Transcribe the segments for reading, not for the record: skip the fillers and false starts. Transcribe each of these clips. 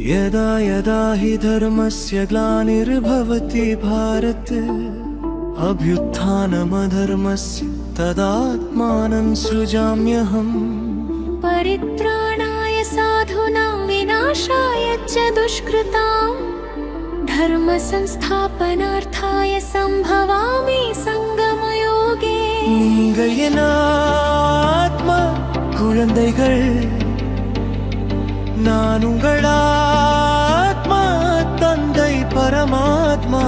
यदा यदा हि धर्मस्य ग्लानिर्भवति भारत अभ्युत्थानमधर्मस्य तदात्मानं सृजाम्यहम् परित्राणाय साधूनां विनाशाय च दुष्कृतां धर्म संस्थापनार्थाय संभवामि संगमयोगे நீங்கள் என் ஆத்மா குழந்தைகள் நான் உங்கள் ஆத்மா தந்தை பரமாத்மா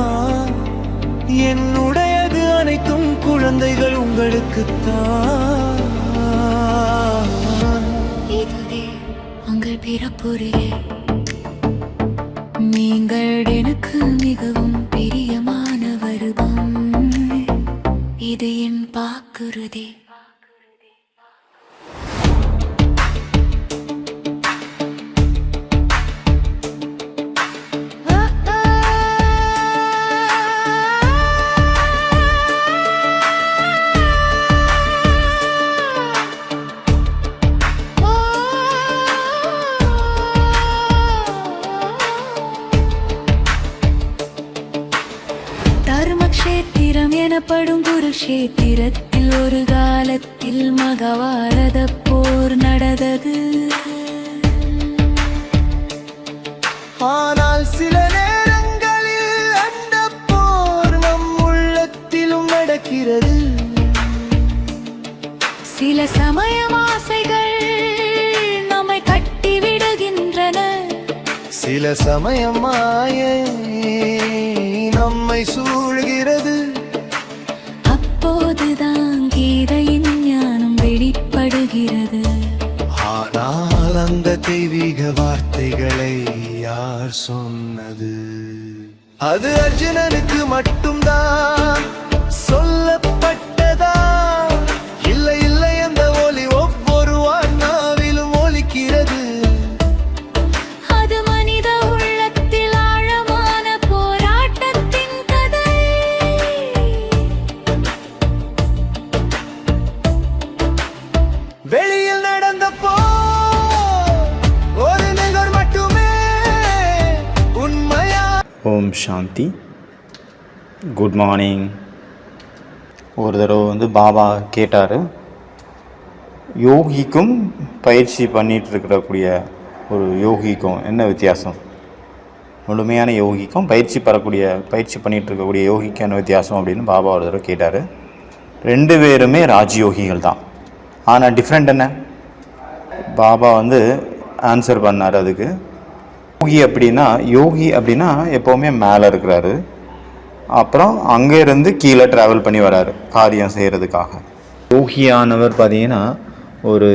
என்னுடையது அனைத்தும் குழந்தைகள் உங்களுக்குத்தான் இதுவே உங்கள் பிறப்புரியே நீங்கள் எனக்கு மிகவும் பிரியமான வருடம் இது என் வாக்குறுதி தர்மக்ஷேத்திரம் எனப்படும் குருக்ஷேத்திரத்தில் ஒரு காலத்தில் மகாபாரத போர் நடந்தது. ஆனால் சில நேரங்களில் அந்த போர் நம் உள்ளத்திலும் நடக்கிறது. சில சமயம் ஆசைகள் நம்மை கட்டி விடுகின்றன. சில சமயம் மாயை நம்மை சூழ்கிறது. அப்போதுதான் கீதையின் ஞானம் வெளிப்படுகிறது. ஆனால் அந்த தெய்வீக வார்த்தைகளை யார் சொன்னது? அது அர்ஜுனனுக்கு மட்டும்தான் சொல்லப்பட்டதா? இல்லை இல்லை, அந்த ஒலி ஒவ்வொரு வாழ்நாவிலும் ஒலிக்கிறது. அது மனித உள்ளத்தில் ஆழமான போராட்டத்தின் கதை. வெளியில் நடந்த ஒரு நிகழ் மட்டுமே உண்மையா? ஓம் சாந்தி. Good morning. ஒரு தடவை பாபா கேட்டார், யோகிக்கும் பயிற்சி பண்ணிகிட்டு இருக்கக்கூடிய ஒரு யோகிக்கும் என்ன வித்தியாசம்? முழுமையான யோகிக்கும் பயிற்சி பண்ணிகிட்டு இருக்கக்கூடிய யோகிக்கும் என்ன வித்தியாசம் அப்படின்னு பாபா ஒரு தடவை கேட்டார். ரெண்டு பேருமே ராஜயோகிகள் தான், ஆனால் டிஃப்ரெண்ட் என்ன? பாபா ஆன்சர் பண்ணார் அதுக்கு. யோகி அப்படின்னா எப்போவுமே மேலே இருக்கிறாரு, அப்புறம் அங்கேருந்து கீழே ட்ராவல் பண்ணி வராரு காரியம் செய்கிறதுக்காக. யோகியானவர் பார்த்தீங்கன்னா ஒரு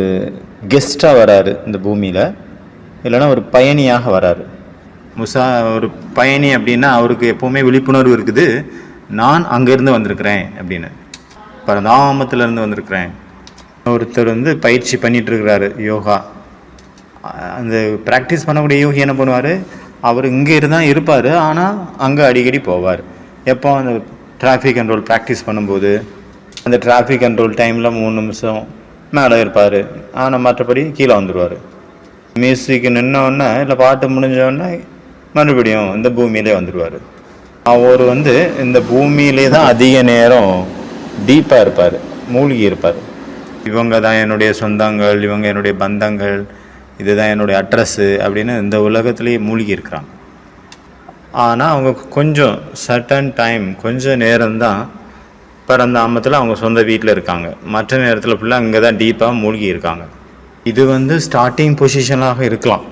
கெஸ்ட்டாக வராரு இந்த பூமியில், இல்லைன்னா ஒரு பயணியாக வராரு. ஒரு பயணி அப்படின்னா அவருக்கு எப்போவுமே விழிப்புணர்வு இருக்குது, நான் அங்கேருந்து வந்திருக்கிறேன் அப்படின்னு, பரதாமத்திலேருந்து வந்திருக்கிறேன். ஒருத்தர் பயிற்சி பண்ணிகிட்ருக்கிறாரு யோகா. அந்த ப்ராக்டிஸ் பண்ணக்கூடிய யோகி என்ன பண்ணுவார், அவர் இங்கே இருந்தால் இருப்பார், ஆனால் அங்கே அடிக்கடி போவார். எப்போ அந்த டிராஃபிக் கண்ட்ரோல் ப்ராக்டிஸ் பண்ணும்போது அந்த டிராஃபிக் கண்ட்ரோல் டைமில் 3 நிமிஷம் மேலே இருப்பார், ஆனால் மற்றபடி கீழே வந்துடுவார். மியூசிக்கு நின்னோடனே இல்லை பாட்டு முடிஞ்சோடனே மறுபடியும் இந்த பூமியிலே வந்துடுவார். அவர் இந்த பூமியிலே தான் அதிக நேரம் டீப்பாக இருப்பார், மூழ்கி இருப்பார். இவங்க தான் என்னுடைய சொந்தங்கள், இவங்க என்னுடைய பந்தங்கள், இதுதான் என்னுடைய அட்ரஸ்ஸு அப்படின்னு இந்த உலகத்துலேயே மூழ்கி இருக்கிறாங்க. ஆனால் அவங்க கொஞ்சம் சர்டன் டைம், கொஞ்சம் நேரம்தான் பரந்தாமத்தில் அவங்க சொந்த வீட்டில் இருக்காங்க. மற்ற நேரத்தில் ஃபுல்லாக அங்கே தான் டீப்பாக மூழ்கி இருக்காங்க. இது ஸ்டார்டிங் பொசிஷனாக இருக்கலாம்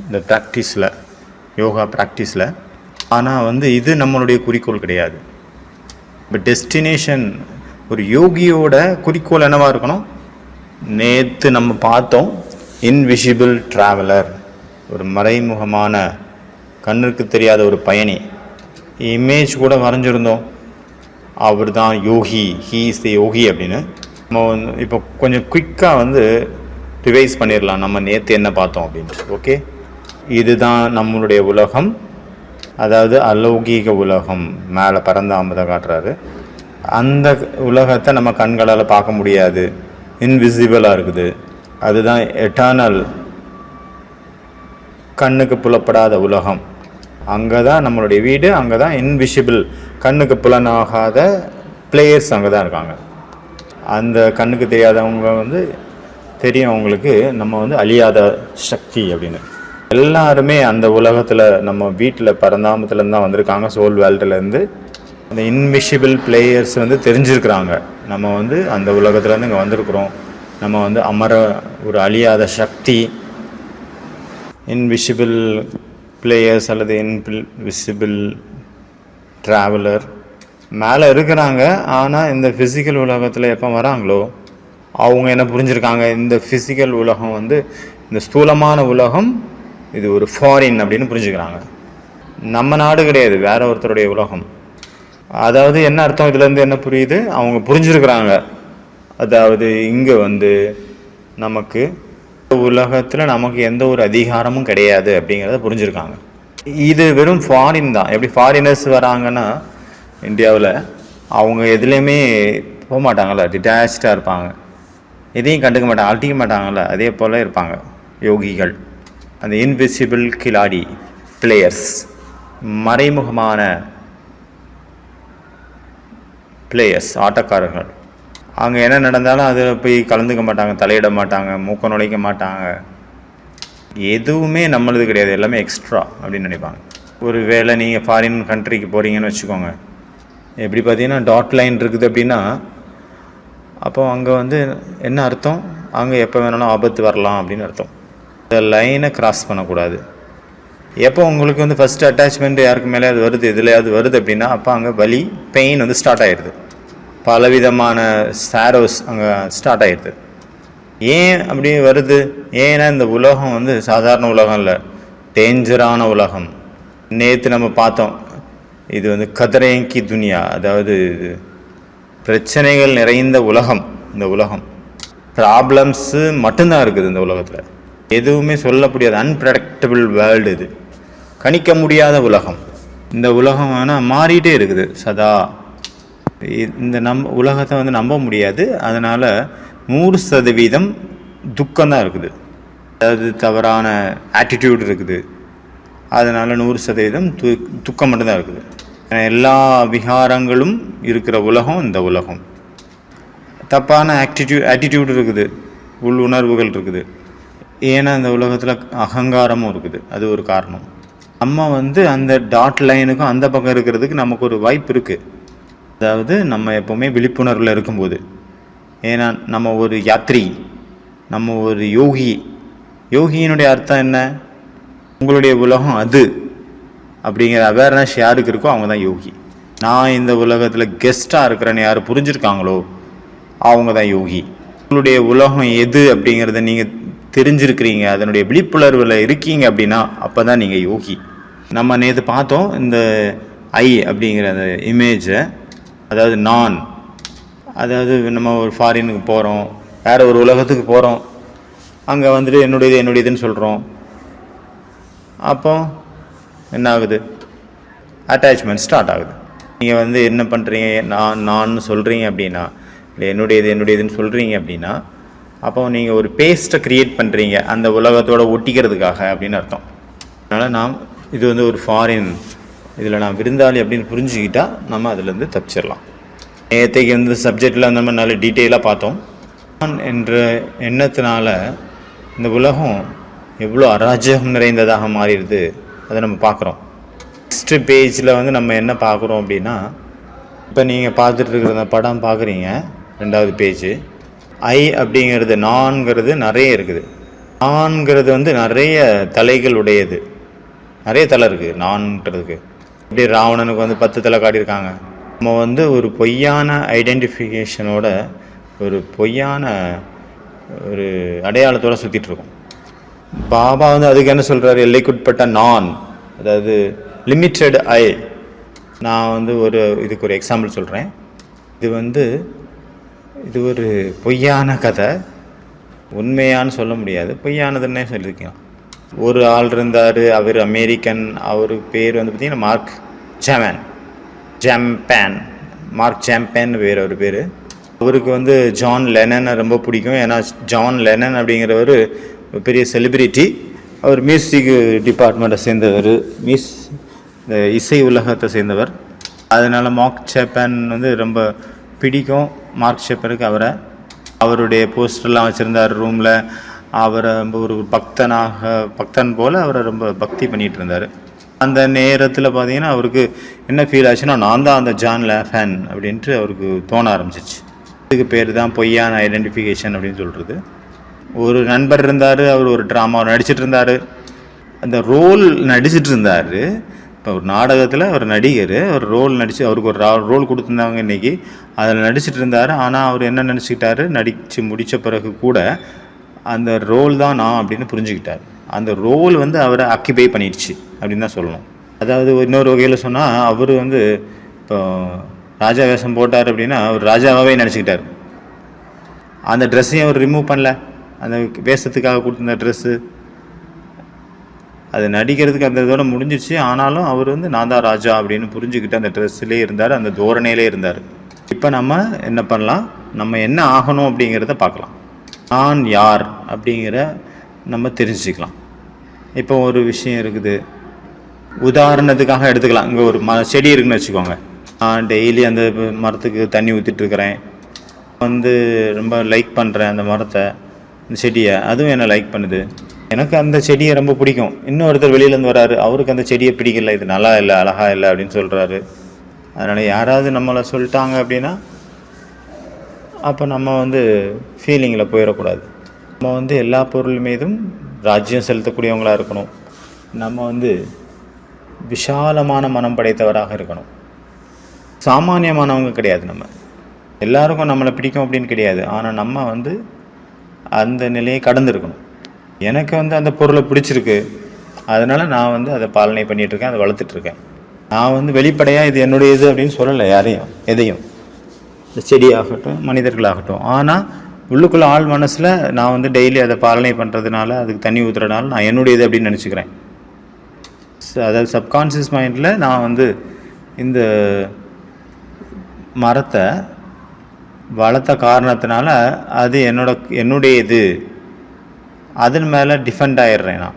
இந்த ப்ராக்டிஸில், யோகா ப்ராக்டிஸில். ஆனால் இது நம்மளுடைய குறிக்கோள் கிடையாது. இப்போ டெஸ்டினேஷன், ஒரு யோகியோட குறிக்கோள் என்னவாக இருக்கணும்? நேற்று நம்ம பார்த்தோம், இன்விசிபிள் ட்ராவலர், ஒரு மறைமுகமான கண்ணுக்கு தெரியாத ஒரு பயணி. இமேஜ் கூட வரைஞ்சிருந்தோம், அவர் தான் யோகி, ஹீ இஸ் தி யோகி அப்படின்னு. நம்ம இப்போ கொஞ்சம் குயிக்காக ரிவைஸ் பண்ணிடலாம், நம்ம நேற்று என்ன பார்த்தோம் அப்படின்னு. ஓகே, இதுதான் நம்மளுடைய உலகம், அதாவது அலௌகீக உலகம். மேலே பரந்தாமதை காட்டுறாரு. அந்த உலகத்தை நம்ம கண்களால் பார்க்க முடியாது, இன்விசிபிளாக இருக்குது. அதுதான் எட்டர்னல் கண்ணுக்கு புலப்படாத உலகம். அங்கே தான் நம்மளுடைய வீடு, அங்கே தான் இன்விசிபிள், கண்ணுக்கு புலனாகாத பிளேயர்ஸ் அங்கே தான் இருக்காங்க. அந்த கண்ணுக்கு தெரியாதவங்க வந்து தெரியும் அவங்களுக்கு நம்ம வந்து அழியாத சக்தி அப்படின்னு. எல்லாருமே அந்த உலகத்தில் நம்ம வீட்டில் பரந்தாமத்துலேருந்து தான் வந்திருக்காங்க. சோல் வேர்ல்டுலேருந்து அந்த இன்விசிபிள் பிளேயர்ஸ் வந்து தெரிஞ்சிருக்கிறாங்க. நம்ம வந்து அந்த உலகத்துலேருந்து இங்கே வந்திருக்கிறோம். நம்ம வந்து அமர ஒரு அழியாத சக்தி, இன்விசிபிள் பிளேயர்ஸ் அல்லது இன்விசிபிள் ட்ராவலர் மேலே இருக்கிறாங்க. ஆனால் இந்த ஃபிசிக்கல் உலகத்தில் எப்போ வராங்களோ அவங்க என்ன புரிஞ்சுருக்காங்க, இந்த ஃபிசிக்கல் உலகம் வந்து இந்த ஸ்தூலமான உலகம் இது ஒரு ஃபாரின் அப்படின்னு புரிஞ்சுக்கிறாங்க. நம்ம நாடு கிடையாது, வேற ஒருத்தருடைய உலகம். அதாவது என்ன அர்த்தம் இதுலேருந்து என்ன புரியுது, அவங்க புரிஞ்சுருக்கிறாங்க. அதாவது இங்கே வந்து நமக்கு உலகத்தில் நமக்கு எந்த ஒரு அதிகாரமும் கிடையாது அப்படிங்கிறத புரிஞ்சுருக்காங்க. இது வெறும் ஃபாரின் தான். எப்படி ஃபாரினர்ஸ் வராங்கன்னா இந்தியாவில் அவங்க எதுலேயுமே போக மாட்டாங்கள்ல, டிட்டாச்சாக இருப்பாங்க, எதையும் கண்டுக்க மாட்டாங்க, அழட்டிக்க மாட்டாங்கள்ல, அதே போல் இருப்பாங்க யோகிகள். அந்த இன்விசிபிள் கிலாடி பிளேயர்ஸ், மறைமுகமான பிளேயர்ஸ், ஆட்டக்காரர்கள். அங்கே என்ன நடந்தாலும் அதில் போய் கலந்துக்க மாட்டாங்க, தலையிட மாட்டாங்க, மூக்க நுழைக்க மாட்டாங்க, எதுவுமே நம்மளது கிடையாது, எல்லாமே எக்ஸ்ட்ரா அப்படின்னு நினைப்பாங்க. ஒரு வேளை நீங்கள் ஃபாரின் கண்ட்ரிக்கு போகிறீங்கன்னு வச்சுக்கோங்க, எப்படி பார்த்தீங்கன்னா டாட் லைன் இருக்குது அப்படின்னா அப்போ அங்கே வந்து என்ன அர்த்தம், அங்கே எப்போ வேணாலும் ஆபத்து வரலாம் அப்படின்னு அர்த்தம். இந்த லைனை கிராஸ் பண்ணக்கூடாது. எப்போ உங்களுக்கு வந்து ஃபஸ்ட்டு அட்டாச்மெண்ட் யாருக்கு மேலே அது வருது, எதுலையாவது வருது அப்படின்னா அப்போ அங்கே வலி, பெயின் வந்து ஸ்டார்ட் ஆகிடுது. பலவிதமான சாரோஸ் அங்கே ஸ்டார்ட் ஆகிடுது. ஏன் அப்படி வருது, ஏன்னா இந்த உலகம் வந்து சாதாரண உலகம் இல்லை, டேஞ்சரான உலகம். நேற்று நம்ம பார்த்தோம், இது வந்து கதரேங்கி துனியா, அதாவது பிரச்சனைகள் நிறைந்த உலகம். இந்த உலகம் ப்ராப்ளம்ஸு மட்டும்தான் இருக்குது இந்த உலகத்தில், எதுவுமே சொல்ல முடியாது. அன்பிரடிக்டபிள் வேர்ல்டு, இது கணிக்க முடியாத உலகம். இந்த உலகம் ஆனால் மாறிட்டே இருக்குது சதா. இந்த உலகத்தை வந்து நம்ப முடியாது. அதனால் 100% துக்கம்தான் இருக்குது, அதாவது தவறான ஆட்டிடியூட் இருக்குது. அதனால் 100% துக்கம் மட்டும்தான் இருக்குது. எல்லா விகாரங்களும் இருக்கிற உலகம் இந்த உலகம். தப்பான ஆட்டிடியூட் இருக்குது, உள் உணர்வுகள் இருக்குது. ஏன்னா இந்த உலகத்தில் அகங்காரமும் இருக்குது, அது ஒரு காரணம். நம்ம வந்து அந்த டாட் லைனுக்கும் அந்த பக்கம் இருக்கிறதுக்கு நமக்கு ஒரு வாய்ப்பு இருக்குது. அதாவது நம்ம எப்போவுமே விழிப்புணர்வில் இருக்கும்போது, ஏன்னா நம்ம ஒரு யாத்ரி, நம்ம ஒரு யோகி. யோகியினுடைய அர்த்தம் என்ன, உங்களுடைய உலகம் அது அப்படிங்கிற அவேர்னஸ் யாருக்கு இருக்கோ அவங்க தான் யோகி. நான் இந்த உலகத்தில் கெஸ்ட்டாக இருக்கிறேன்னு யார் புரிஞ்சுருக்காங்களோ அவங்க தான் யோகி. உங்களுடைய உலகம் எது அப்படிங்கிறத நீங்கள் தெரிஞ்சிருக்கிறீங்க, அதனுடைய விழிப்புணர்வில் இருக்கீங்க அப்படின்னா அப்போ தான் நீங்கள் யோகி. நம்ம நேற்று பார்த்தோம் இந்த ஐ அப்படிங்கிற அந்த இமேஜை, அதாவது நான், அதாவது நம்ம ஒரு ஃபாரினுக்கு போகிறோம், வேறு ஒரு உலகத்துக்கு போகிறோம், அங்கே வந்துட்டு என்னுடையதுன்னு சொல்கிறோம். அப்போ என்ன ஆகுது, அட்டாச்மெண்ட் ஸ்டார்ட் ஆகுது. நீங்கள் வந்து என்ன பண்ணுறீங்க, நான் சொல்கிறீங்க அப்படின்னா, இல்லை என்னுடையதுன்னு சொல்கிறீங்க அப்படின்னா அப்போ நீங்கள் ஒரு பேஸ்ட்டை க்ரியேட் பண்ணுறீங்க அந்த உலகத்தோடு ஒட்டிக்கிறதுக்காக அப்படின்னு அர்த்தம். அதனால் இது வந்து ஒரு ஃபாரின், இதில் நான் விருந்தாளி அப்படின்னு புரிஞ்சுக்கிட்டால் நம்ம அதிலேருந்து தப்பிச்சிடலாம். நேற்றைக்கு வந்து சப்ஜெக்டில் நம்ம நல்ல டீட்டெயிலாக பார்த்தோம். என்ற எண்ணத்தினால இந்த உலகம் எவ்வளோ அராஜகம் நிறைந்ததாக மாறிடுது அதை நம்ம பார்க்குறோம். நெக்ஸ்ட்டு பேஜில் வந்து நம்ம என்ன பார்க்குறோம் அப்படின்னா, இப்போ நீங்கள் பார்த்துட்டு இருக்கிற அந்த படம் பார்க்குறீங்க, 2வது பேஜு. ஐ அப்படிங்கிறது, நான்கிறது நிறைய இருக்குது. நான்கிறது வந்து நிறைய தலைகள் உடையது, நிறைய தலை இருக்குது நான்கிறதுக்கு. இப்படி ராவணனுக்கு வந்து 10 தலை காட்டியிருக்காங்க. நம்ம வந்து ஒரு பொய்யான ஐடென்டிஃபிகேஷனோட, ஒரு பொய்யான ஒரு அடையாளத்தோடு சுற்றிட்டுருக்கோம். பாபா வந்து அதுக்கு என்ன சொல்கிறாரு, எல்லைக்குட்பட்ட நான், அதாவது லிமிட்டட் ஐ. நான் வந்து இதுக்கு ஒரு எக்ஸாம்பிள் சொல்கிறேன். இது ஒரு பொய்யான கதை, உண்மையான்னு சொல்ல முடியாது, பொய்யானதுன்னே சொல்லியிருக்கலாம். ஒரு ஆள் இருந்தார், அவர் அமெரிக்கன், அவர் பேர் வந்து பார்த்திங்கன்னா மார்க் ஜாம்பேன் பேர். அவர் பேர், அவருக்கு வந்து ஜான் லெனனை ரொம்ப பிடிக்கும். ஏன்னா ஜான் லெனன் அப்படிங்கிறவர் பெரிய செலிபிரிட்டி. அவர் மியூசிக் டிபார்ட்மெண்ட்டை சேர்ந்தவர், இந்த இசை உலகத்தை சேர்ந்தவர். அதனால் மார்க் சேப்பன் வந்து ரொம்ப பிடிக்கும். மார்க் சேப்பனுக்கு அவருடைய போஸ்டர்லாம் வச்சுருந்தார் ரூமில். அவரை ரொம்ப ஒரு பக்தன் போல் அவரை ரொம்ப பக்தி பண்ணிகிட்டு இருந்தார். அந்த நேரத்தில் பார்த்தீங்கன்னா அவருக்கு என்ன ஃபீல் ஆச்சுன்னா, நான் தான் அந்த ஜான்ல ஃபேன் அப்படின்ட்டு அவருக்கு தோண ஆரம்பிச்சிச்சு. இதுக்கு பேர் தான் பொய்யான ஐடென்டிஃபிகேஷன் அப்படின்னு சொல்கிறது. ஒரு நண்பர் இருந்தார், அவர் ஒரு ட்ராமாவை நடிச்சிட்டு இருந்தார், அந்த ரோல் நடிச்சிட்டு இருந்தார். இப்போ ஒரு நாடகத்தில் ஒரு நடிகர் ஒரு ரோல் நடித்து, அவருக்கு ஒரு ரோல் கொடுத்துருந்தாங்க இன்றைக்கி, அதில் நடிச்சிட்டு இருந்தார். ஆனால் அவர் என்ன நினச்சிக்கிட்டாரு, நடித்து முடித்த பிறகு கூட அந்த ரோல் தான் நான் அப்படின்னு புரிஞ்சுக்கிட்டார். அந்த ரோல் வந்து அவரை ஆக்கிபை பண்ணிடுச்சு அப்படின்னு தான் சொல்லணும். அதாவது இன்னொரு வகையில் சொன்னால், அவர் வந்து இப்போ ராஜா வேஷம் போட்டார் அப்படின்னா அவர் ராஜாவாகவே நினச்சிக்கிட்டார். அந்த ட்ரெஸ்ஸையும் அவர் ரிமூவ் பண்ணல, அந்த வேஷத்துக்காக கொடுத்துருந்த ட்ரெஸ்ஸு அது நடிக்கிறதுக்கு அந்த இதோட முடிஞ்சிச்சு. ஆனாலும் அவர் வந்து நான் தான் ராஜா அப்படின்னு புரிஞ்சுக்கிட்டு அந்த ட்ரெஸ்ஸிலே இருந்தார், அந்த தோரணையிலே இருந்தார். இப்போ நம்ம என்ன பண்ணலாம், நம்ம என்ன ஆகணும் அப்படிங்கிறத பார்க்கலாம். நான் யார் அப்படிங்கிற நம்ம தெரிஞ்சுக்கலாம். இப்போ ஒரு விஷயம் இருக்குது, உதாரணத்துக்காக எடுத்துக்கலாம். இங்கே ஒரு செடி இருக்குன்னு வச்சுக்கோங்க. நான் டெய்லி அந்த மரத்துக்கு தண்ணி ஊற்றிட்டுருக்கிறேன், வந்து ரொம்ப லைக் பண்ணுறேன் அந்த மரத்தை, இந்த செடியை, அதுவும் என்னை லைக் பண்ணுது. எனக்கு அந்த செடியை ரொம்ப பிடிக்கும். இன்னொருத்தர் வெளியிலேருந்து வராரு, அவருக்கு அந்த செடியை பிடிக்கல, இது நல்லா இல்லை, அழகா இல்லை அப்படின்னு சொல்கிறாரு. அதனால் யாராவது நம்மளை சொல்லிட்டாங்க அப்படின்னா அப்போ நம்ம வந்து ஃபீலிங்கில் போயிடக்கூடாது. நம்ம வந்து எல்லா பொருள் மீதும் ராஜ்யம் செலுத்தக்கூடியவங்களாக இருக்கணும். நம்ம வந்து விஷாலமான மனம் படைத்தவராக இருக்கணும். சாமானியமானவங்க கிடையாது. நம்ம எல்லாருக்கும் நம்மளை பிடிக்கும் அப்படின்னு கிடையாது. ஆனால் நம்ம வந்து அந்த நிலையை கடந்துருக்கணும். எனக்கு வந்து அந்த பொருளை பிடிச்சிருக்கு, அதனால் நான் வந்து அதை பாலனை பண்ணிகிட்ருக்கேன், அதை வளர்த்துட்ருக்கேன். நான் வந்து வெளிப்படையாக இது என்னுடைய இது அப்படின்னு சொல்லலை யாரையும், எதையும், செடியாகட்டும் மனிதர்களாகட்டும். ஆனால் உள்ளுக்குள்ளே ஆள் மனசில் நான் வந்து டெய்லி அதை பாலனை பண்ணுறதுனால, அதுக்கு தண்ணி ஊற்றுறதுனால நான் என்னுடையது அப்படின்னு நினச்சிக்கிறேன். அதாவது சப்கான்ஷியஸ் மைண்டில் நான் வந்து இந்த மரத்தை வளர்த்த காரணத்தினால அது என்னுடையது, அதன் மேலே டிஃபெண்ட் ஆகிடுறேன் நான்.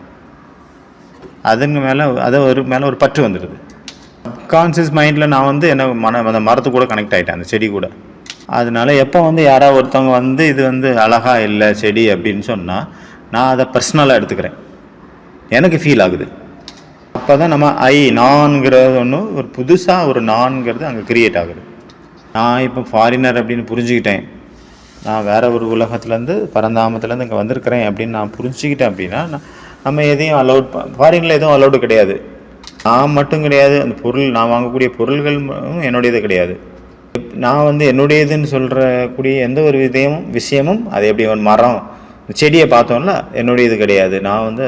அதன் மேலே ஒரு பற்று வந்துடுது. சப்கான்ஷியஸ் மைண்டில் நான் வந்து அந்த மரத்து கூட கனெக்ட் ஆகிட்டேன், அந்த செடி கூட. அதனால எப்போ வந்து யாராவது ஒருத்தவங்க வந்து இது வந்து அழகா இல்லை செடி அப்படின்னு சொன்னால், நான் அதை பர்சனலாக எடுத்துக்கிறேன், எனக்கு ஃபீல் ஆகுது. அப்போ தான் நம்ம நான்கிறது ஒன்று ஒரு புதுசாக ஒரு நான்கிறது அங்கே கிரியேட் ஆகுது. நான் இப்போ ஃபாரினர் அப்படின்னு புரிஞ்சுக்கிட்டேன், நான் வேறு ஒரு உலகத்துலேருந்து பரந்தாமத்துலேருந்து இங்கே வந்திருக்கிறேன் அப்படின்னு நான் புரிஞ்சுக்கிட்டேன் அப்படின்னா, நம்ம எதையும் ஃபாரினில் எதுவும் அலௌடு கிடையாது. நான் மட்டும் கிடையாது, அந்த நான் வாங்கக்கூடிய பொருள்கள் என்னுடையது கிடையாது. நான் வந்து என்னுடையதுன்னு சொல்கிறக்கூடிய எந்த ஒரு விஷயமும் அது எப்படி ஒரு மரம் செடியை பார்த்தோம்ல, என்னுடையது கிடையாது. நான் வந்து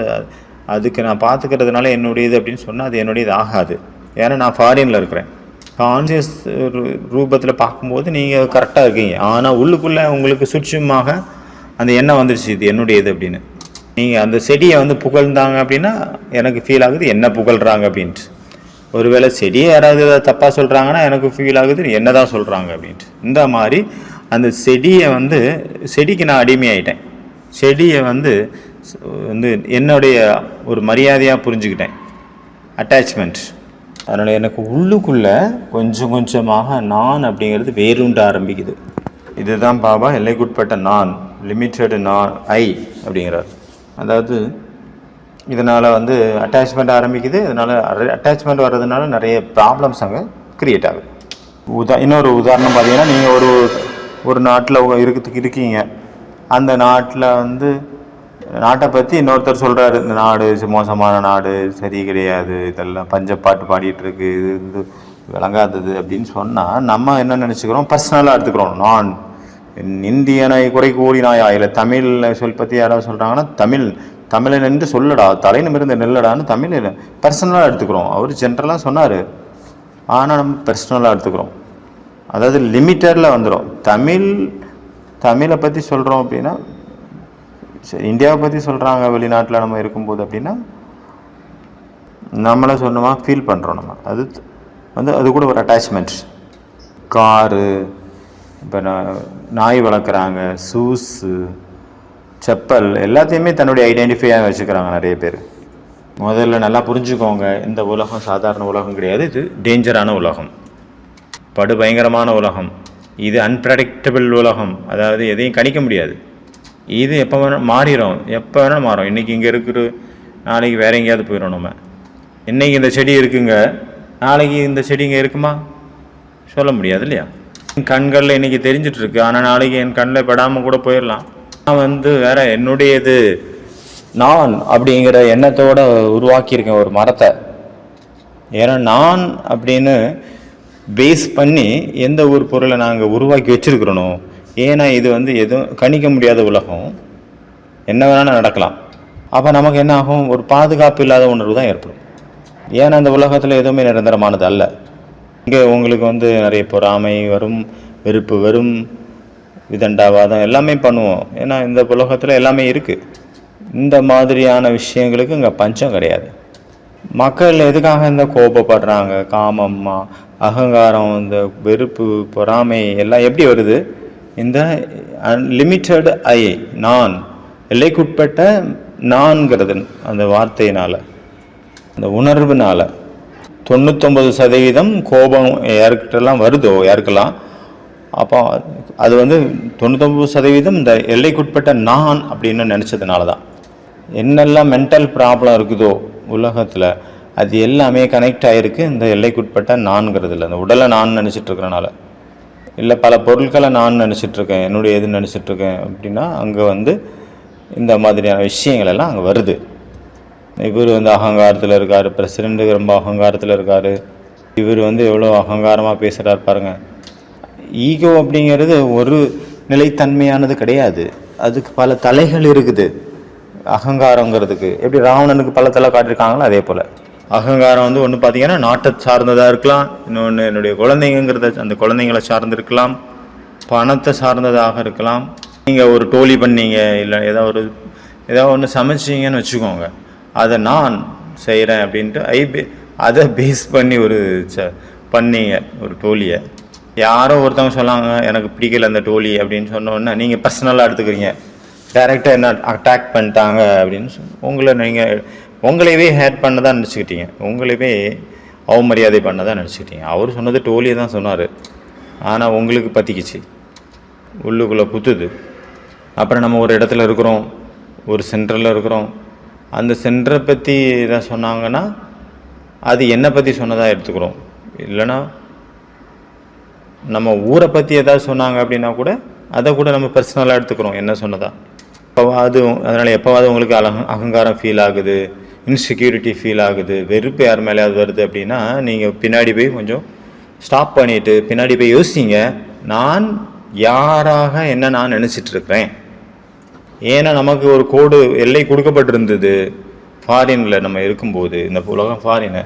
அதுக்கு நான் பார்த்துக்கிறதுனால என்னுடையது அப்படின்னு சொன்னால் அது என்னுடையது ஆகாது. ஏன்னா நான் ஃபாரினில் இருக்கிறேன். கான்சியஸ் ரூபத்தில் பார்க்கும்போது நீங்கள் கரெக்டாக இருக்கீங்க. ஆனால் உள்ளுக்குள்ளே உங்களுக்கு சுட்சமாக அந்த எண்ணம் வந்துடுச்சு இது என்னுடையது அப்படின்னு. நீங்கள் அந்த செடியை வந்து புகழ்ந்தாங்க அப்படின்னா எனக்கு ஃபீல் ஆகுது என்ன புகழ்கிறாங்க அப்படின்ட்டு. ஒருவேளை செடியை யாராவது தப்பாக சொல்கிறாங்கன்னா எனக்கு ஃபீல் ஆகுது என்ன தான் சொல்கிறாங்க அப்படின்ட்டு. இந்த மாதிரி அந்த செடிக்கு நான் அடிமையாயிட்டேன். செடியை வந்து என்னுடைய ஒரு மரியாதையாக புரிஞ்சுக்கிட்டேன், அட்டாச்மெண்ட். அதனால் எனக்கு உள்ளுக்குள்ளே கொஞ்சம் கொஞ்சமாக நான் அப்படிங்கிறது வேரூண்ட ஆரம்பிக்குது. இதுதான் பாபா எல்லைக்குட்பட்ட நான், லிமிட்டடு நான், அப்படிங்கிறார். அதாவது இதனால் வந்து அட்டாச்மெண்ட் ஆரம்பிக்குது. இதனால் அட்டாச்மெண்ட் வர்றதுனால நிறைய ப்ராப்ளம்ஸ் அங்கே க்ரியேட் ஆகுது. இன்னொரு உதாரணம் பார்த்தீங்கன்னா, நீங்கள் ஒரு நாட்டில் இருக்கீங்க. அந்த நாட்டில் வந்து நாட்டை பற்றி இன்னொருத்தர் சொல்கிறாரு, இந்த நாடு மோசமான நாடு, சரி கிடையாது, இதெல்லாம் பஞ்சப்பாட்டு பாடிட்டுருக்கு, இது வந்து விளங்காதது அப்படின்னு சொன்னால் நம்ம என்ன நினச்சிக்கிறோம், பர்சனலாக எடுத்துக்கிறோம். நான் இந்தியனை குறை கூடினாயா, இல்லை தமிழ் பற்றி யாராவது சொல்கிறாங்கன்னா தமிழை நின்று சொல்லடா, தலைநிமிர்ந்து நெல்லடான்னு தமிழில் பர்சனலாக எடுத்துக்கிறோம். அவர் ஜென்ரலாக சொன்னார், ஆனால் நம்ம பர்சனலாக எடுத்துக்கிறோம். அதாவது லிமிட்டடில் வந்துடும். தமிழை பற்றி சொல்கிறோம் அப்படின்னா, சரி இந்தியாவை பற்றி சொல்கிறாங்க வெளிநாட்டில் நம்ம இருக்கும்போது அப்படின்னா நம்மளை சொன்னோமா ஃபீல் பண்ணுறோம். நம்ம அது கூட ஒரு அட்டாச்மெண்ட். காரு, இப்போ நாய் வளர்க்குறாங்க, ஷூஸு, செப்பல் எல்லாத்தையுமே தன்னுடைய ஐடென்டிஃபையாக வச்சுக்கிறாங்க நிறைய பேர். முதல்ல நல்லா புரிஞ்சுக்கோங்க, இந்த உலகம் சாதாரண உலகம் கிடையாது. இது டேஞ்சரான உலகம், படுபயங்கரமான உலகம். இது அன்பிரடிக்டபிள் உலகம், அதாவது எதையும் கணிக்க முடியாது. இது எப்போ வேணால் மாறிடும், எப்போ வேணால் மாறும். இன்றைக்கி இங்கே இருக்கிற நாளைக்கு வேற எங்கேயாவது போயிடும். நம்ம இன்றைக்கி இந்த செடி இருக்குங்க, நாளைக்கு இந்த செடி இங்கே இருக்குமா சொல்ல முடியாது இல்லையா? என் கண்களில் இன்றைக்கி தெரிஞ்சிட்ருக்கு, ஆனால் நாளைக்கு என் கண்ணில் படாமல் கூட போயிடலாம். நான் வேற என்னுடையது நான் அப்படிங்கிற எண்ணத்தோடு உருவாக்கியிருக்கேன் ஒரு மரத்தை. ஏன்னா நான் அப்படின்னு பேஸ் பண்ணி எந்த ஒரு பொருளை நாங்கள் உருவாக்கி வச்சுருக்கிறோனோ, ஏன்னா இது எதுவும் கணிக்க முடியாத உலகம், என்ன வேணாலும் நடக்கலாம். அப்போ நமக்கு என்ன ஆகும், ஒரு பாதுகாப்பு இல்லாத உணர்வு தான் ஏற்படும். ஏன்னா அந்த உலகத்தில் எதுவுமே நிரந்தரமானது அல்ல. இங்கே உங்களுக்கு நிறைய பொறாமை வரும், வெறுப்பு வரும், விதண்டாவாதம் எல்லாமே பண்ணுவோம். ஏன்னா இந்த உலகத்தில் எல்லாமே இருக்குது. இந்த மாதிரியான விஷயங்களுக்கு இங்கே பஞ்சம் கிடையாது. மக்கள் எதுக்காக இந்த கோபப்படுறாங்க, காமம், அகங்காரம், இந்த வெறுப்பு, பொறாமை எல்லாம் எப்படி வருது? இந்த அன்லிமிட்டட் நான், எல்லைக்குட்பட்ட நான்கிறது அந்த வார்த்தையினால், அந்த உணர்வுனால 99% கோபம் யாருக்கிட்டலாம் வருதோ, யாருக்கெல்லாம், அப்போ அது 99% இந்த எல்லைக்குட்பட்ட நான் அப்படின்னு நினச்சதுனால தான். என்னெல்லாம் மென்டல் ப்ராப்ளம் இருக்குதோ உலகத்தில், அது எல்லாமே கனெக்ட் ஆகிருக்கு இந்த எல்லைக்குட்பட்ட நான்கிறதுல. அந்த உடலை நான் நினச்சிட்ருக்கிறனால, இல்லை பல பொருட்களை நான் நினச்சிட்ருக்கேன், என்னுடைய எதுன்னு நினச்சிட்ருக்கேன் அப்படின்னா, அங்கே இந்த மாதிரியான விஷயங்கள் எல்லாம் அங்கே வருது. இவர் அகங்காரத்தில் இருக்கார், பிரசிடெண்ட்டு ரொம்ப அகங்காரத்தில் இருக்கார். இவர் எவ்வளோ அகங்காரமாக பேசுகிறார் பாருங்கள். ஈகோ அப்படிங்கிறது ஒரு நிலைத்தன்மையானது கிடையாது, அதுக்கு பல தலைகள் இருக்குது. அகங்காரங்கிறதுக்கு எப்படி ராவணனுக்கு பல தலை காட்டியிருக்காங்களோ அதே போல் அகங்காரம் ஒன்று பார்த்தீங்கன்னா நாட்டை சார்ந்ததாக இருக்கலாம், இன்னொன்று என்னுடைய குழந்தைங்கிறத அந்த குழந்தைங்களை சார்ந்து இருக்கலாம், பணத்தை சார்ந்ததாக இருக்கலாம். நீங்கள் ஒரு டோலி பண்ணீங்க, இல்லை ஏதாவது ஒன்று சமைச்சிங்கன்னு வச்சுக்கோங்க, அதை நான் செய்கிறேன் அப்படின்ட்டு அதை பேஸ் பண்ணி பண்ணீங்க ஒரு டோலியை. யாரோ ஒருத்தவங்க சொன்னாங்க எனக்கு பிடிக்கல அந்த டோலி அப்படின்னு சொன்னோன்னா, நீங்கள் பர்சனலாக எடுத்துக்கிறீங்க, டைரெக்டாக என்ன அட்டாக் பண்ணிட்டாங்க அப்படின்னு உங்களையவே ஹேட் பண்ண தான் நினச்சிக்கிட்டீங்க, உங்களையவே அவமரியாதை பண்ண தான் நினச்சிக்கிட்டீங்க. அவர் சொன்னது டோலியை தான் சொன்னார், ஆனால் உங்களுக்கு பற்றிக்கிச்சு, உள்ளுக்குள்ளே குத்துது. அப்புறம் நம்ம ஒரு இடத்துல இருக்கிறோம், ஒரு சென்டரில் இருக்கிறோம், அந்த சென்டரை பற்றி எதாவது சொன்னாங்கன்னா அது என்னை பற்றி சொன்னதாக எடுத்துக்கிறோம். இல்லைன்னா நம்ம ஊரை பற்றி எதாவது சொன்னாங்க அப்படின்னா கூட அதை கூட நம்ம பர்சனலாக எடுத்துக்கிறோம், என்ன சொன்னதா. அதனால் எப்போவாது உங்களுக்கு அகங்காரம் ஃபீல் ஆகுது, இன்செக்யூரிட்டி ஃபீல் ஆகுது, வெறுப்பு யார் மேலேயாவது வருது அப்படின்னா, நீங்கள் பின்னாடி போய் கொஞ்சம் ஸ்டாப் பண்ணிவிட்டு பின்னாடி போய் யோசிங்க, நான் யாராக என்ன நான் நினச்சிட்ருக்கிறேன். ஏன்னா நமக்கு ஒரு கோடு எல்லை கொடுக்கப்பட்டிருந்தது ஃபாரினில் நம்ம இருக்கும்போது, இந்த உலகம் ஃபாரின்,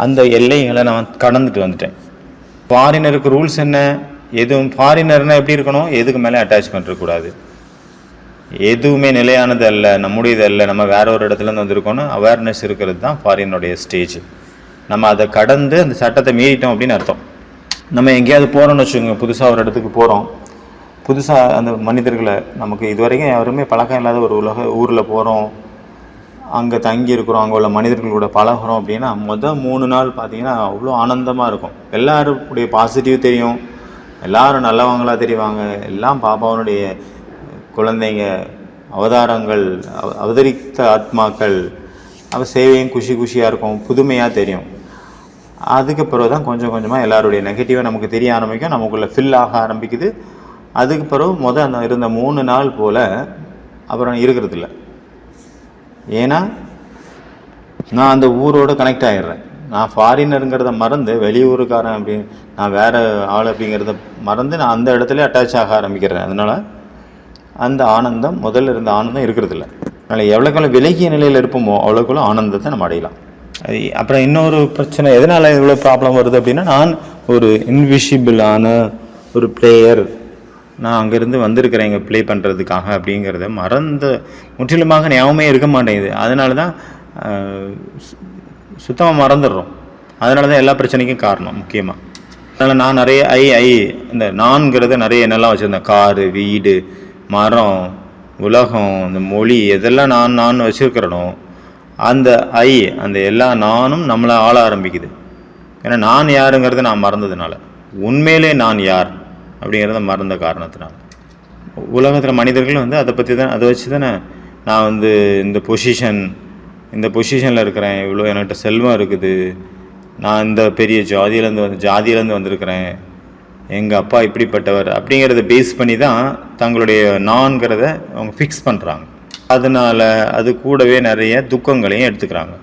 அந்த எல்லைகளை நான் கடந்துட்டு வந்துட்டேன். ஃபாரினருக்கு ரூல்ஸ் என்ன, எதுவும் ஃபாரினர்னால் எப்படி இருக்கணும், எதுக்கு மேலே அட்டாச்மெண்ட் இருக்கக்கூடாது, எதுவுமே நிலையானது அல்ல, நம்முடையது அல்ல, நம்ம வேற ஒரு இடத்துலேருந்து வந்திருக்கோன்னு அவேர்னஸ் இருக்கிறது தான் ஃபாரினுடைய ஸ்டேஜ். நம்ம அதை கடந்து அந்த சட்டத்தை மீறிட்டோம் அப்படின்னு அர்த்தம். நம்ம எங்கேயாவது போகிறோம்னு வச்சுக்கோங்க, புதுசாக ஒரு இடத்துக்கு போகிறோம், புதுசாக அந்த மனிதர்களை நமக்கு இதுவரைக்கும் யாருமே பழக்கம் இல்லாத ஒரு ஊரில் போகிறோம், அங்கே தங்கி இருக்கிறோம், அங்கே உள்ள மனிதர்களோட பழகிறோம் அப்படின்னா, 3 நாள் பார்த்தீங்கன்னா அவ்வளோ ஆனந்தமாக இருக்கும். எல்லாருடைய பாசிட்டிவ் தெரியும், எல்லாரும் நல்லவங்களாக தெரிவாங்க, எல்லாம் பாபாவனுடைய குழந்தைங்க, அவதாரங்கள், அவதரித்த ஆத்மாக்கள், சேவையும் குஷியாக இருக்கும், புதுமையாக தெரியும். அதுக்கு பிறகு தான் கொஞ்சம் கொஞ்சமாக எல்லாருடைய நெகட்டிவாக நமக்கு தெரிய ஆரம்பிக்கும், நமக்குள்ளே ஃபில் ஆக ஆரம்பிக்குது. அதுக்கு பிறகு அந்த இருந்த 3 நாள் போல் அப்புறம் இருக்கிறதில்ல. ஏன்னா நான் அந்த ஊரோடு கனெக்ட் ஆகிடுறேன். நான் ஃபாரினருங்கிறத மறந்து, வெளியூருக்காரன் அப்படின்னு நான் வேறு ஆள் அப்படிங்கிறத மறந்து நான் அந்த இடத்துல அட்டாச் ஆக ஆரம்பிக்கிறேன். அதனால் அந்த ஆனந்தம், முதல்ல இருந்த ஆனந்தம் இருக்கிறதில்ல. அதனால் எவ்வளோக்கெல்லாம் விலகிய நிலையில் இருப்போமோ அவ்வளோக்குள்ள ஆனந்தத்தை நம்ம அடையலாம். அப்புறம் இன்னொரு பிரச்சனை எதனால் இவ்வளோ ப்ராப்ளம் வருது அப்படின்னா, நான் ஒரு இன்விசிபிளான ஒரு பிளேயர், நான் அங்கேருந்து வந்திருக்கிறேன் இங்கே ப்ளே பண்ணுறதுக்காக அப்படிங்கிறத முற்றிலுமாக ஞாபகமே இருக்க மாட்டேங்குது. அதனால தான் சுத்தமாக மறந்துடுறோம். அதனால தான் எல்லா பிரச்சனைக்கும் காரணம் முக்கியமாக. அதனால் நான் நிறைய இந்த நான்கிறத நிறைய என்னெல்லாம் வச்சுருந்தேன், காரு, வீடு, மரம், உலகம், அந்த மொழி, எதெல்லாம் நான் வச்சுருக்கிறனோ அந்த அந்த எல்லா நானும் நம்மளை ஆள ஆரம்பிக்குது. ஏன்னா நான் யாருங்கிறத நான் மறந்ததுனால, உண்மையிலே நான் யார் அப்படிங்கிறத மறந்த காரணத்தினால. உலகத்தில் மனிதர்கள் வந்து அதை பற்றி தான், அதை வச்சு தானே நான் வந்து இந்த பொசிஷனில் இருக்கிறேன், இவ்வளோ என்கிட்ட செல்வம் இருக்குது, நான் இந்த பெரிய ஜாதியிலேருந்து வந்திருக்கிறேன், எங்கள் அப்பா இப்படிப்பட்டவர் அப்படிங்கிறத பேஸ் பண்ணி தான் தங்களுடைய நான்கிறத அவங்க ஃபிக்ஸ் பண்ணுறாங்க. அதனால் அது கூடவே நிறைய துக்கங்களையும் எடுத்துக்கிறாங்க.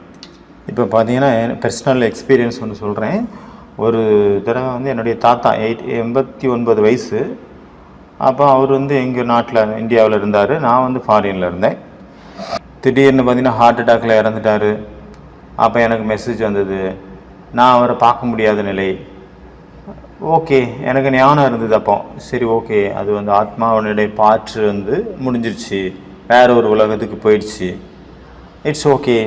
இப்போ பார்த்தீங்கன்னா பர்சனல் எக்ஸ்பீரியன்ஸ் ஒன்று சொல்கிறேன். ஒரு தடவை வந்து என்னுடைய தாத்தா 89 வயசு. அப்போ அவர் வந்து எங்கள் நாட்டில் இந்தியாவில் இருந்தார், நான் வந்து ஃபாரினில் இருந்தேன். திடீர்னு பார்த்தீங்கன்னா ஹார்ட் அட்டாக்கில் இறந்துட்டார். அப்போ எனக்கு மெசேஜ் வந்தது, நான் அவரை பார்க்க முடியாத நிலை. ஓகே, எனக்கு ஞானம் இருந்தது அப்போ. சரி, ஓகே, அது வந்து ஆத்மாவனுடைய பாற்று வந்து முடிஞ்சிருச்சு, வேற ஒரு உலகத்துக்கு போயிடுச்சு, இட்ஸ் ஓகே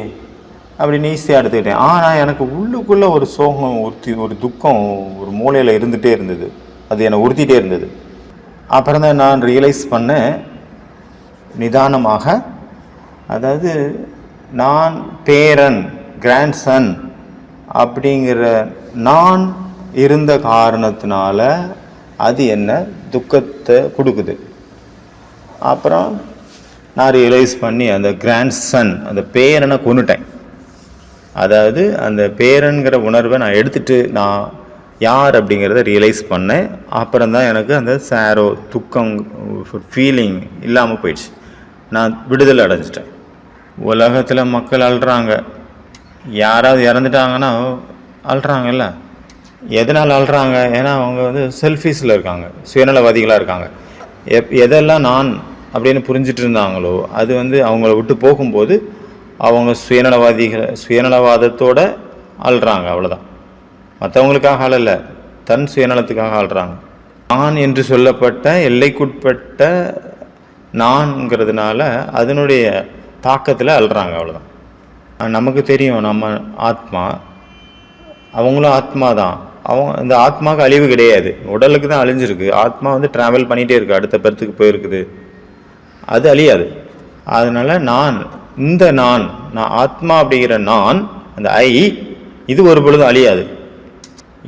அப்படின்னு ஈஸியாக எடுத்துக்கிட்டேன். ஆனால் எனக்கு உள்ளுக்குள்ளே ஒரு சோகம், ஒரு துக்கம் ஒரு மூலையில் இருந்துகிட்டே இருந்தது. அது என்னை உறுத்திட்டே இருந்தது. அப்புறம் தான் நான் ரியலைஸ் பண்ணேன் நிதானமாக, அதாவது நான் பேரன், கிராண்ட்சன் அப்படிங்கிற நான் இருந்த காரணத்தினால அது என்ன துக்கத்தை கொடுக்குது. அப்புறம் நான் ரியலைஸ் பண்ணி அந்த கிராண்ட்சன், அந்த பேரனை கொன்னுட்டேன். அதாவது அந்த பேரன்கிற உணர்வை நான் எடுத்துட்டு நான் யார் அப்படிங்கிறத ரியலைஸ் பண்ணேன். அப்புறம் தான் எனக்கு அந்த சேரோ, துக்கம், ஃபீலிங் இல்லாமல் போயிடுச்சு. நான் விடுதலை அடைஞ்சிட்டேன். உலகத்தில் மக்கள் அழுறாங்க, யாராவது இறந்துட்டாங்கன்னா அழுறாங்கல்ல. எதனால் அழுறாங்க? ஏன்னா அவங்க வந்து செல்ஃபிஸில் இருக்காங்க, சுயநலவாதிகளாக இருக்காங்க. எதெல்லாம் நான் அப்படின்னு புரிஞ்சிட்டு இருந்தாங்களோ அது வந்து அவங்கள விட்டு போகும்போது அவங்க சுயநலவாதத்தோடு அழுறாங்க, அவ்வளோதான். மற்றவங்களுக்காக அழல, தன் சுயநலத்துக்காக அழுறாங்க. நான் என்று சொல்லப்பட்ட எல்லைக்குட்பட்ட நான்ங்கிறதுனால அதனுடைய தாக்கத்தில் அழுறாங்க, அவ்வளோதான். நமக்கு தெரியும் நம்ம ஆத்மா, அவங்களும் ஆத்மா தான். இந்த ஆத்மாவுக்கு அழிவு கிடையாது, உடலுக்கு தான் அழிஞ்சிருக்கு. ஆத்மா வந்து ட்ராவல் பண்ணிகிட்டே இருக்குது, அடுத்த பெருத்துக்கு போயிருக்குது, அது அழியாது. அதனால் நான் ஆத்மா அப்படிங்கிற நான், அந்த இது ஒரு பொழுதும் அழியாது,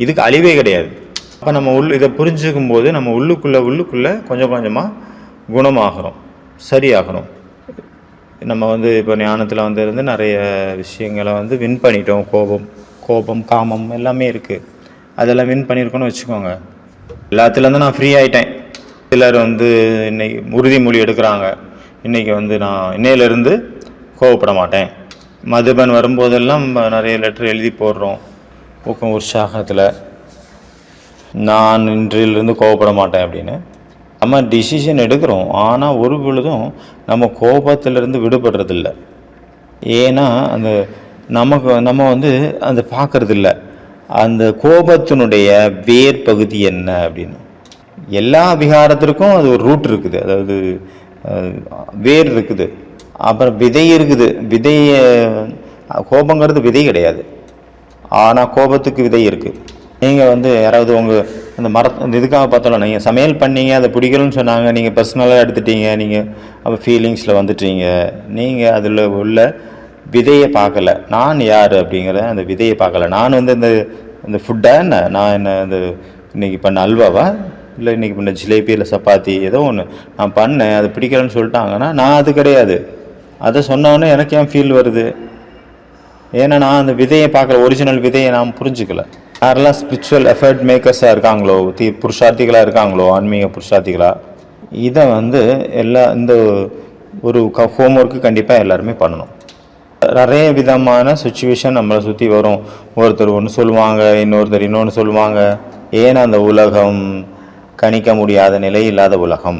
இதுக்கு அழிவே கிடையாது. அப்போ நம்ம இதை புரிஞ்சுக்கும் போது நம்ம உள்ளுக்குள்ளே கொஞ்சம் கொஞ்சமாக குணமாகிறோம், சரியாகிறோம். நம்ம வந்து இப்போ ஞானத்தில் வந்து இருந்து நிறைய விஷயங்களை வந்து வின் பண்ணிட்டோம். கோபம், காமம் எல்லாமே இருக்குது, அதெல்லாம் வின் பண்ணியிருக்கோன்னு வச்சுக்கோங்க. எல்லாத்துலேருந்து நான் ஃப்ரீ ஆகிட்டேன். சிலர் வந்து இன்னைக்கு உறுதிமொழி எடுக்கிறாங்க, இன்றைக்கி வந்து நான் இன்னையிலேருந்து கோவப்பட மாட்டேன். மதுபன் வரும்போதெல்லாம் நிறைய லெட்டர் எழுதி போடுறோம் ஊக்கம் உற்சாகத்தில், நான் இன்றிலிருந்து கோவப்பட மாட்டேன் அப்படின்னு. நம்ம டிசிஷன் எடுக்கிறோம், ஆனால் ஒரு பொழுதும் நம்ம கோபத்திலிருந்து விடுபடுறதில்ல. ஏன்னா அந்த நம்ம வந்து அந்த பார்க்கறதில்ல அந்த கோபத்தினுடைய வேர் பகுதி என்ன அப்படின்னு. எல்லா விகாரத்திற்கும் அது ஒரு ரூட் இருக்குது, அதாவது வேர் இருக்குது, அப்புறம் விதை இருக்குது. கோபங்கிறது விதை கிடையாது, ஆனால் கோபத்துக்கு விதை இருக்குது. நீங்கள் வந்து யாராவது அந்த இதுக்காக பார்த்தாலும், நீங்கள் சமையல் பண்ணீங்க, அதை பிடிக்கலன்னு சொன்னாங்க, நீங்கள் பர்சனலாக எடுத்துட்டீங்க, நீங்கள் அப்போ ஃபீலிங்ஸில் வந்துட்டீங்க. நீங்கள் அதில் உள்ள விதையை பார்க்கல, நான் யார் அப்படிங்கிற அந்த விதையை பார்க்கல. நான் வந்து இந்த ஃபுட்டை நான் இந்த இன்றைக்கி பண்ண அல்வாவா, இல்லை இன்றைக்கி பண்ண ஜிலேபி, இல்லை சப்பாத்தி, ஏதோ ஒன்று நான் பண்ணேன், அது பிடிக்கலன்னு சொல்லிட்டாங்கன்னா நான் அது கிடையாது. அதை சொன்னோன்னே எனக்கு ஏன் ஃபீல் வருது? ஏன்னா நான் அந்த விதையை பார்க்கல, ஒரிஜினல் விதையை நான் புரிஞ்சுக்கல. யாரெல்லாம் ஸ்பிரிச்சுவல் எஃபர்ட் மேக்கர்ஸாக இருக்காங்களோ, புருஷார்த்திகளாக இருக்காங்களோ, ஆன்மீக புருஷார்த்திகளாக, இதை வந்து இந்த ஒரு ஹோம்ஒர்க்கு கண்டிப்பாக எல்லாருமே பண்ணணும். நிறைய விதமான சுச்சுவேஷன் நம்மளை சுற்றி வரும். ஒருத்தர் ஒன்று சொல்லுவாங்க, இன்னொருத்தர் இன்னொன்று சொல்லுவாங்க. ஏன்னா அந்த உலகம் கணிக்க முடியாத நிலை இல்லாத உலகம்.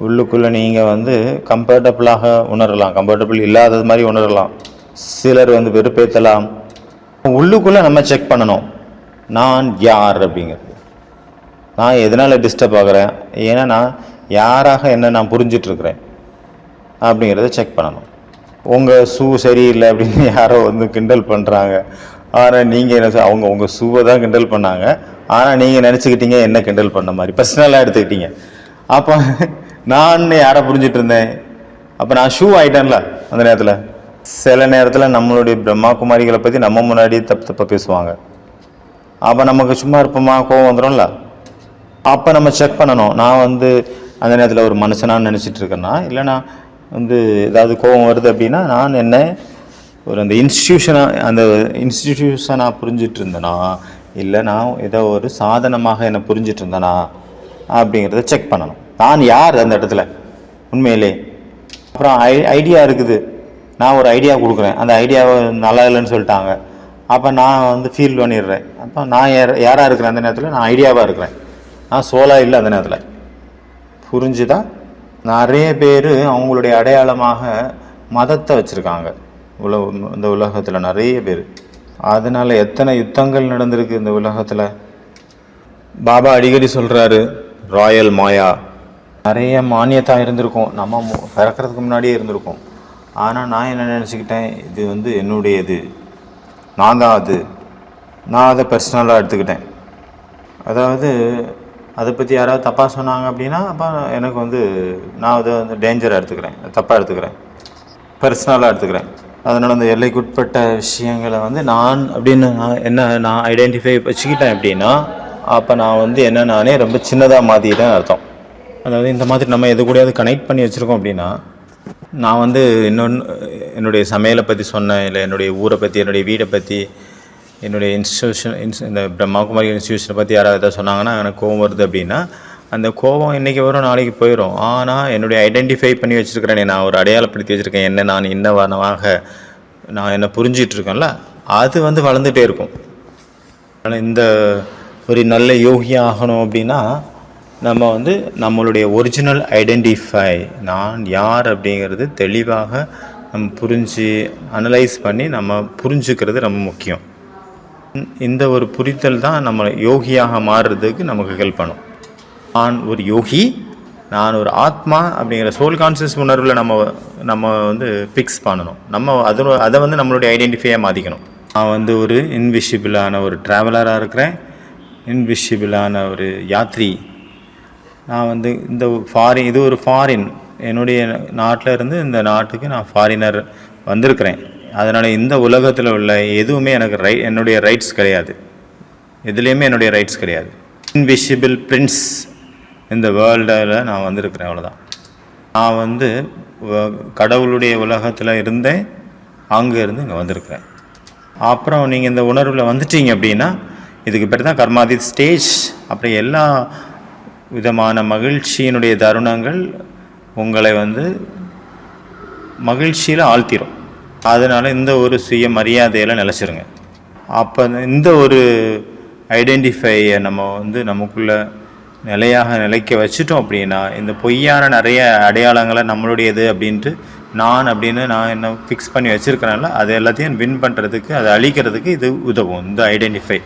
உள்ளுக்குள்ளே நீங்கள் வந்து கம்ஃபர்டபுளாக உணரலாம், கம்ஃபர்டபுள் இல்லாதது மாதிரி உணரலாம். சிலர் வந்து வெறுப்பேற்றலாம். உள்ளுக்குள்ளே நம்ம செக் பண்ணணும், நான் யார் அப்படிங்கிறது. நான் எதனால் டிஸ்டர்ப் ஆகிறேன், ஏன்னா நான் யாராக என்ன நான் புரிஞ்சிட்ருக்கிறேன் அப்படிங்கிறத செக் பண்ணணும். உங்கள் ஷூ சரியில்லை அப்படின்னு யாரோ வந்து கிண்டல் பண்ணுறாங்க, ஆனால் நீங்கள் என்ன, அவங்க உங்கள் ஷூவை தான் கிண்டல் பண்ணாங்க, ஆனால் நீங்கள் நினச்சிக்கிட்டீங்க என்ன கிண்டல் பண்ண மாதிரி, பர்சனலாக எடுத்துக்கிட்டீங்க. அப்போ நான் யாரை புரிஞ்சிட்டு இருந்தேன், அப்போ நான் ஷூ ஆயிட்டேன்ல அந்த நேரத்தில். சில நேரத்தில் நம்மளுடைய பிரம்மா குமாரிகளை பற்றி நம்ம முன்னாடி தப்பாக பேசுவாங்க. அப்போ நமக்கு சும்மா இருப்போமா, கோவம் வந்துடும்ல. அப்போ நம்ம செக் பண்ணணும், நான் வந்து அந்த நேரத்தில் ஒரு மனுஷனான்னு நினச்சிட்டு இருக்கேன்னா, இல்லைனா வந்து ஏதாவது கோவம் வருது அப்படின்னா நான் என்ன ஒரு அந்த இன்ஸ்டிடியூஷனாக புரிஞ்சிட்டு இருந்தேனா, இல்லை நான் ஏதோ ஒரு சாதனமாக என்ன புரிஞ்சிட்டு இருந்தேனா அப்படிங்கிறத செக் பண்ணணும். நான் யார் அந்த இடத்துல உண்மையிலே. அப்புறம் ஐடியா இருக்குது, நான் ஒரு ஐடியா கொடுக்குறேன், அந்த ஐடியாவை நல்லா இல்லைன்னு சொல்லிட்டாங்க. அப்போ நான் வந்து ஃபீல் பண்ணிடுறேன். அப்போ நான் யாராக இருக்கிறேன் அந்த நேரத்தில்? நான் ஐடியாவாக இருக்கிறேன், நான் சோலாக இல்லை அந்த நேரத்தில். புரிஞ்சுதா? நிறைய பேர் அவங்களுடைய அடையாளமாக மதத்தை வச்சுருக்காங்க இந்த உலகத்தில் நிறைய பேர். அதனால் எத்தனை யுத்தங்கள் நடந்திருக்கு இந்த உலகத்தில். பாபா அடிக்கடி சொல்கிறாரு, ராயல் மாயா. நிறைய மானியத்தா இருந்திருக்கும், நம்ம பிறக்கிறதுக்கு முன்னாடியே இருந்திருக்கும். ஆனால் நான் என்ன நினச்சிக்கிட்டேன், இது வந்து என்னுடையது, நான் தான் அது, நான் அதை பர்சனலாக எடுத்துக்கிட்டேன். அதாவது அதை பற்றி யாராவது தப்பாக சொன்னாங்க அப்படின்னா அப்போ எனக்கு வந்து நான் அதை வந்து டேஞ்சராக எடுத்துக்கிறேன், தப்பாக எடுத்துக்கிறேன், பர்சனலாக எடுத்துக்கிறேன். அதனால் அந்த எல்லைக்குட்பட்ட விஷயங்களை வந்து நான் அப்படின்னு நான் ஐடென்டிஃபை வச்சுக்கிட்டேன் அப்படின்னா அப்போ நான் வந்து என்ன நானே ரொம்ப சின்னதாக மாற்றிக்கிட்டேன்னு அர்த்தம். அதாவது இந்த மாதிரி நம்ம எது கூடயாவது கனெக்ட் பண்ணி வச்சுருக்கோம் அப்படின்னா, நான் வந்து என்னுடைய சமையலை பற்றி சொன்னேன், இல்லை என்னுடைய ஊரை பற்றி, என்னுடைய வீடை பற்றி, என்னுடைய இந்த பிரம்மாகுமாரி இன்ஸ்டியூஷனை பற்றி யாராவது எதாவது சொன்னாங்கன்னா எனக்கு கோவம் வருது அப்படின்னா, அந்த கோபம் இன்றைக்கி வரும், நாளைக்கு போயிடும். ஆனால் என்னுடைய ஐடென்டிஃபை பண்ணி வச்சுருக்கிறேன், நான் ஒரு அடையாளப்படுத்தி வச்சுருக்கேன், என்ன நான் இன்னவனமாக நான் என்ன புரிஞ்சிட்ருக்கேன்ல, அது வந்து வளர்ந்துட்டே இருக்கும். ஆனால் இந்த ஒரு நல்ல யோகி ஆகணும் அப்படின்னா நம்ம வந்து நம்மளுடைய ஒரிஜினல் ஐடென்டிஃபை, நான் யார் அப்படிங்கிறது தெளிவாக நம்ம புரிஞ்சு அனலைஸ் பண்ணி நம்ம புரிஞ்சுக்கிறது ரொம்ப முக்கியம். இந்த ஒரு புரிதல் தான் நம்ம யோகியாக மாறுறதுக்கு நமக்கு ஹெல்ப் பண்ணும். நான் ஒரு யோகி, நான் ஒரு ஆத்மா அப்படிங்கிற சோல் கான்சியஸ் உணர்வில் நம்ம வந்து ஃபிக்ஸ் பண்ணணும். நம்ம அதை வந்து நம்மளுடைய ஐடென்டிஃபையாக மாற்றிக்கணும். நான் வந்து ஒரு இன்விசிபிளான ஒரு ட்ராவலராக இருக்கிறேன், இன்விசிபிளான ஒரு யாத்ரி. நான் வந்து இது ஒரு ஃபாரின், என்னுடைய நாட்டில் இருந்து இந்த நாட்டுக்கு நான் ஃபாரினர் வந்திருக்கிறேன். அதனால் இந்த உலகத்தில் உள்ள எதுவுமே எனக்கு என்னுடைய ரைட்ஸ் கிடையாது, எதுலேயுமே என்னுடைய ரைட்ஸ் கிடையாது. இன்விசிபிள் பிரின்ஸ் இந்த வேர்ல்டில் நான் வந்திருக்கிறேன், அவ்வளோதான். நான் வந்து கடவுளுடைய உலகத்தில் இருந்தேன், அங்கே இருந்து இங்கே வந்திருக்கிறேன். அப்புறம் நீங்கள் இந்த உணர்வில் வந்துட்டீங்க அப்படின்னா இதுக்கு பேர் தான் கர்மாதி ஸ்டேஜ். அப்புறம் எல்லா விதமான மகிழ்ச்சியினுடைய தருணங்கள் உங்களை வந்து மகிழ்ச்சியில் ஆழ்த்திடும். அதனால் இந்த ஒரு சுய மரியாதையில் நிலச்சிருங்க. அப்போ இந்த ஒரு ஐடென்டிஃபையை நம்ம வந்து நமக்குள்ளே நிலைக்க வச்சுட்டோம் அப்படின்னா இந்த பொய்யான நிறைய அடையாளங்களை நம்மளுடையது அப்படின்ட்டு நான் என்ன ஃபிக்ஸ் பண்ணி வச்சுருக்கிறனால அது எல்லாத்தையும் வின் பண்ணுறதுக்கு, அதை அழிக்கிறதுக்கு இது உதவும். இந்த ஐடென்டிஃபை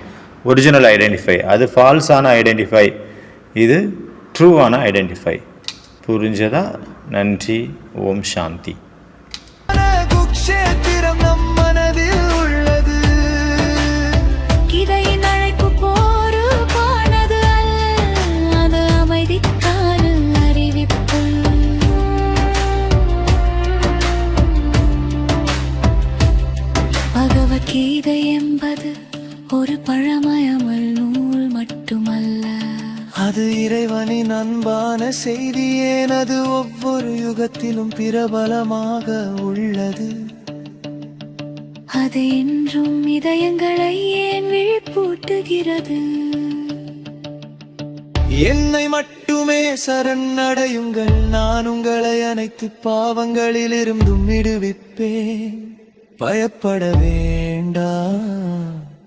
ஒரிஜினல் ஐடென்டிஃபை, அது ஃபால்ஸான ஐடென்டிஃபை, இது ட்ரூவான ஐடென்டிஃபை. புரிஞ்சதா? நன்றி. ஓம் சாந்தி. கீதை என்பது ஒரு பழமயமல் நூல் மட்டுமல்ல, அது இறைவனின் அன்பான செய்தி. ஏன் அது ஒவ்வொரு யுகத்திலும் பிரபலமாக உள்ளது. அது என்றும் இதயங்களை ஏன் விழிப்பூட்டுகிறது. என்னை மட்டுமே சரணடையுங்கள், நான் உங்களை அனைத்து பாவங்களிலிருந்தும் விடுவிப்பேன். பயப்பட வேண்டாம்,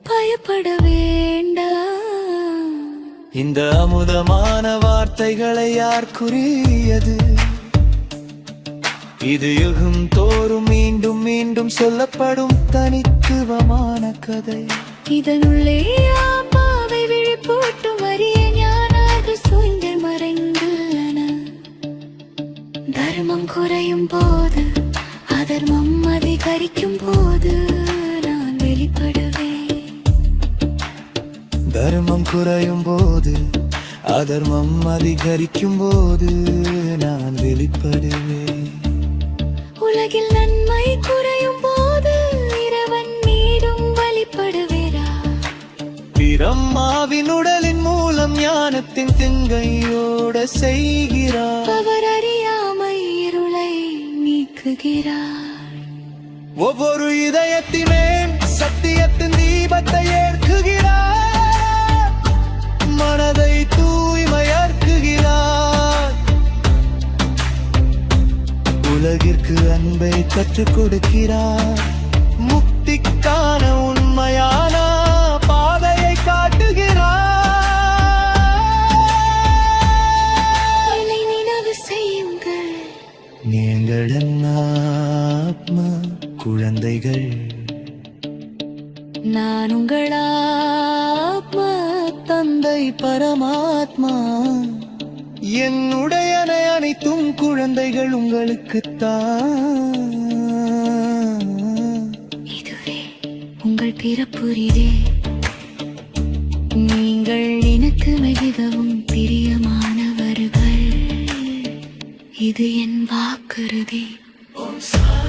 பயப்பட வேண்டாம். இந்த அமுதமான வார்த்தைகளை யார் கூறியது? இது யுகம் தோறும் மீண்டும் மீண்டும் சொல்லப்படும் தனித்துவமான கதை. இதனுள்ளே ஆன்மாவை விழிப்பூட்டும் அரிய ஞானாக சூழ்ந்து மறைந்துள்ளன. தர்மம் குறையும் போது, அதர்மம் அதிகரிக்கும் போது நான் வெளிப்படுவேன். தர்மம் குறையும் போது, அதர்மம் அதிகரிக்கும் போது நான் வெளிப்படுவேன். உலகில் நன்மை குறையும் போது இறைவன் மீண்டும் வழிபடுவேரா? பிரம்மாவின் உடலின் மூலம் ஞானத்தின் திங்கையோட செய்கிறார். அவர் அறியாமை இருளை நீக்குகிறார். ஒவ்வொரு இதயத்திலே சத்தியத்தின் தீபத்தை ஏற்குகிறார். மனதை தூய்மையாக்குகிறார். உலகிற்கு அன்பை கற்றுக் கொடுக்கிறார். முக்திக்கான உண்மையான பாதையை காட்டுகிறார். என்னை நினைவு செய்யுங்கள், நீங்கள் என் ஆத்மா குழந்தைகள். நான் உங்கள் ஆத்மா தந்தை பரமாத்மா. என்னுடைய அனைத்தும் குழந்தைகள் உங்களுக்குத்தான். இதுவே உங்கள் பிறப்புரிதே. நீங்கள் எனக்கு மிகவும் பிரியமானவர்கள். இது என் வாக்குறுதி. ஓம் சாந்தி.